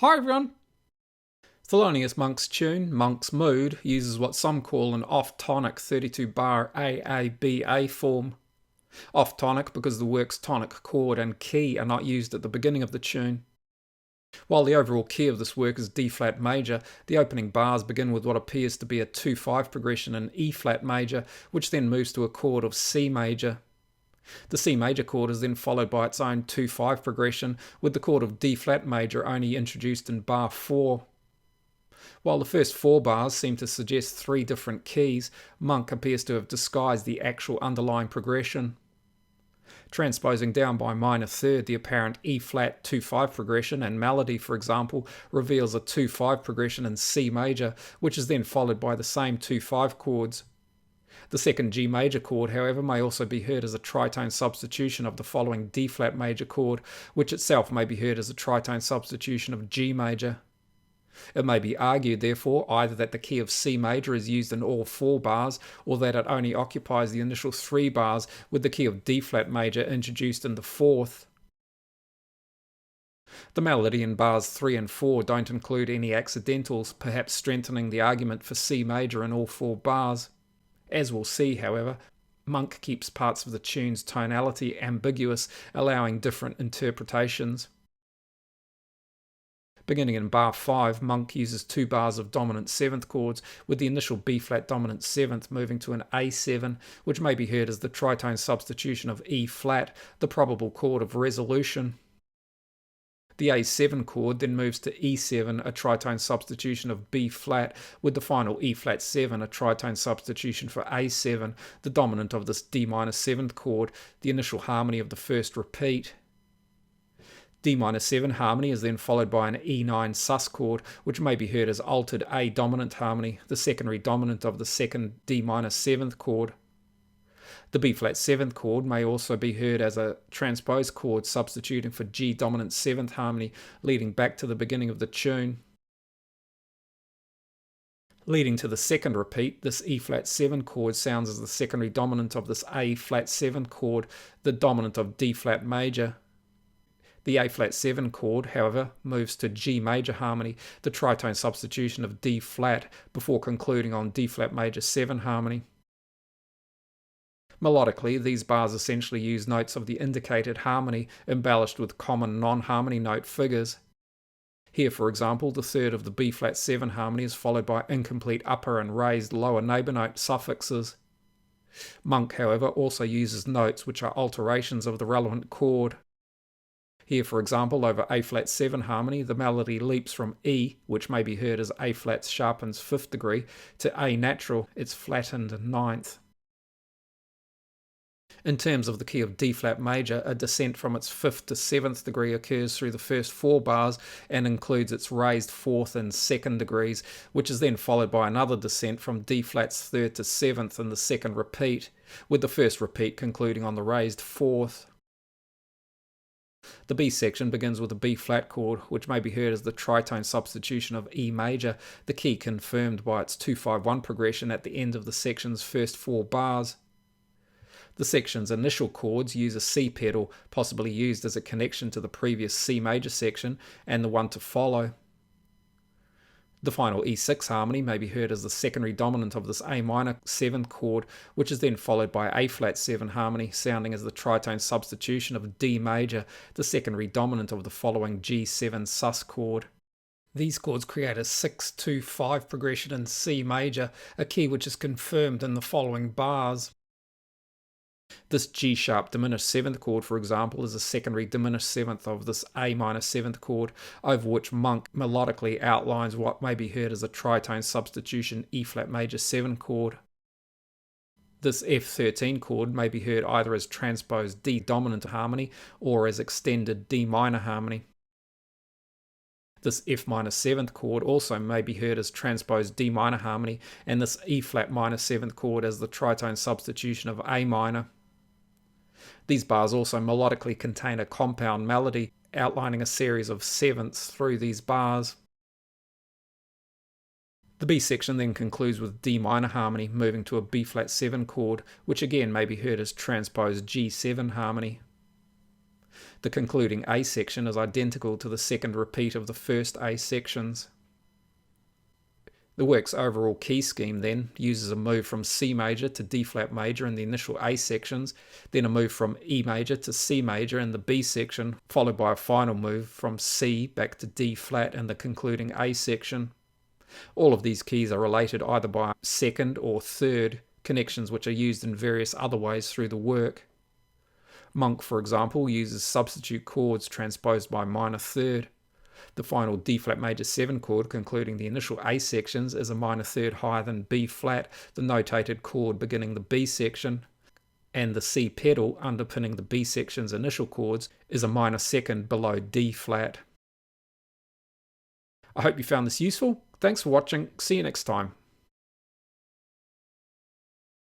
Hi everyone! Thelonious Monk's tune, Monk's Mood, uses what some call an off-tonic 32-bar AABA form. Off-tonic because the work's tonic chord and key are not used at the beginning of the tune. While the overall key of this work is D-flat major, the opening bars begin with what appears to be a 2-5 progression in E-flat major, which then moves to a chord of C major. The C major chord is then followed by its own 2-5 progression, with the chord of D-flat major only introduced in bar 4. While the first 4 bars seem to suggest 3 different keys, Monk appears to have disguised the actual underlying progression. Transposing down by minor third the apparent E-flat 2-5 progression and melody, for example, reveals a 2-5 progression in C major, which is then followed by the same 2-5 chords. The second G major chord, however, may also be heard as a tritone substitution of the following D-flat major chord, which itself may be heard as a tritone substitution of G major. It may be argued, therefore, either that the key of C major is used in all 4 bars, or that it only occupies the initial 3 bars, with the key of D-flat major introduced in the 4th. The melody in bars 3 and 4 don't include any accidentals, perhaps strengthening the argument for C major in all 4 bars. As we'll see, however, Monk keeps parts of the tune's tonality ambiguous, allowing different interpretations. Beginning in bar 5, Monk uses 2 bars of dominant 7th chords, with the initial B-flat dominant 7th moving to an A7, which may be heard as the tritone substitution of E-flat, the probable chord of resolution. The A7 chord then moves to E7, a tritone substitution of B-flat, with the final E-flat 7, a tritone substitution for A7, the dominant of this D minor 7th chord, the initial harmony of the first repeat. D minor 7 harmony is then followed by an E9 sus chord, which may be heard as altered A dominant harmony, the secondary dominant of the second D minor 7th chord. The B-flat 7th chord may also be heard as a transposed chord substituting for G dominant 7th harmony, leading back to the beginning of the tune. Leading to the second repeat, this E-flat 7 chord sounds as the secondary dominant of this A-flat 7 chord, the dominant of D-flat major. The A-flat 7 chord, however, moves to G major harmony, the tritone substitution of D-flat, before concluding on D-flat major 7 harmony. Melodically, these bars essentially use notes of the indicated harmony embellished with common non-harmony note figures. Here, for example, the third of the B-flat 7 harmony is followed by incomplete upper and raised lower neighbour note suffixes. Monk, however, also uses notes which are alterations of the relevant chord. Here, for example, over A-flat 7 harmony, the melody leaps from E, which may be heard as A-flat sharpens 5th degree, to A natural, its flattened 9th. In terms of the key of D-flat major, a descent from its 5th to 7th degree occurs through the first 4 bars and includes its raised 4th and 2nd degrees, which is then followed by another descent from D-flat's 3rd to 7th in the second repeat, with the first repeat concluding on the raised 4th. The B section begins with a B-flat chord, which may be heard as the tritone substitution of E major, the key confirmed by its 2-5-1 progression at the end of the section's first 4 bars. The section's initial chords use a C pedal, possibly used as a connection to the previous C major section and the one to follow. The final E6 harmony may be heard as the secondary dominant of this A minor 7th chord, which is then followed by A-flat 7 harmony, sounding as the tritone substitution of D major, the secondary dominant of the following G7 sus chord. These chords create a 6-2-5 progression in C major, a key which is confirmed in the following bars. This G-sharp diminished 7th chord, for example, is a secondary diminished 7th of this A minor 7th chord, over which Monk melodically outlines what may be heard as a tritone substitution E-flat major 7 chord. This F13 chord may be heard either as transposed D dominant harmony or as extended D minor harmony. This F minor 7th chord also may be heard as transposed D minor harmony, and this E-flat minor 7th chord as the tritone substitution of A minor. These bars also melodically contain a compound melody, outlining a series of 7ths through these bars. The B section then concludes with D minor harmony, moving to a B-flat 7 chord, which again may be heard as transposed G7 harmony. The concluding A section is identical to the second repeat of the first A sections. The work's overall key scheme then uses a move from C major to D flat major in the initial A sections, then a move from E major to C major in the B section, followed by a final move from C back to D flat in the concluding A section. All of these keys are related either by second or third connections, which are used in various other ways through the work. Monk, for example, uses substitute chords transposed by minor third. The final D flat major 7 chord concluding the initial A sections is a minor third higher than B flat, the notated chord beginning the B section, and the C pedal underpinning the B section's initial chords is a minor second below D flat. I hope you found this useful. Thanks for watching. See you next time.